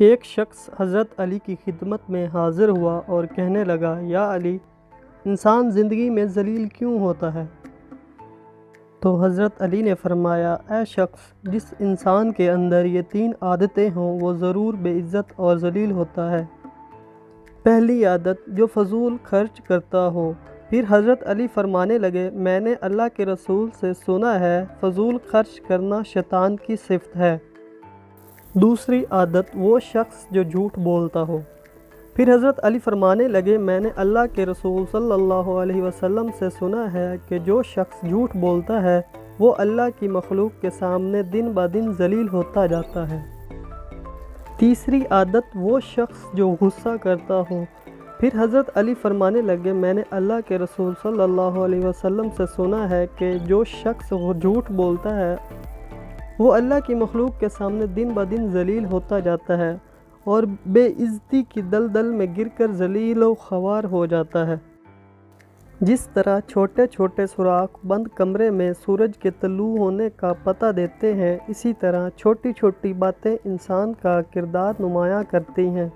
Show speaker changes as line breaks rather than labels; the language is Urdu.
ایک شخص حضرت علی کی خدمت میں حاضر ہوا اور کہنے لگا، یا علی، انسان زندگی میں ذلیل کیوں ہوتا ہے؟ تو حضرت علی نے فرمایا، اے شخص، جس انسان کے اندر یہ 3 عادتیں ہوں وہ ضرور بے عزت اور ذلیل ہوتا ہے۔ پہلی عادت، جو فضول خرچ کرتا ہو۔ پھر حضرت علی فرمانے لگے، میں نے اللہ کے رسول سے سنا ہے، فضول خرچ کرنا شیطان کی صفت ہے۔ دوسری عادت، وہ شخص جو جھوٹ بولتا ہو۔ پھر حضرت علی فرمانے لگے، میں نے اللہ کے رسول صلی اللہ علیہ وسلم سے سنا ہے کہ جو شخص جھوٹ بولتا ہے وہ اللہ کی مخلوق کے سامنے دن بدن ذلیل ہوتا جاتا ہے۔ تیسری عادت، وہ شخص جو غصہ کرتا ہو۔ پھر حضرت علی فرمانے لگے، میں نے اللہ کے رسول صلی اللہ علیہ وسلم سے سنا ہے کہ جو شخص جھوٹ بولتا ہے وہ اللہ کی مخلوق کے سامنے دن بدن ذلیل ہوتا جاتا ہے اور بے عزتی کی دلدل میں گر کر ذلیل و خوار ہو جاتا ہے۔ جس طرح چھوٹے چھوٹے سوراخ بند کمرے میں سورج کے طلوع ہونے کا پتہ دیتے ہیں، اسی طرح چھوٹی چھوٹی باتیں انسان کا کردار نمایاں کرتی ہیں۔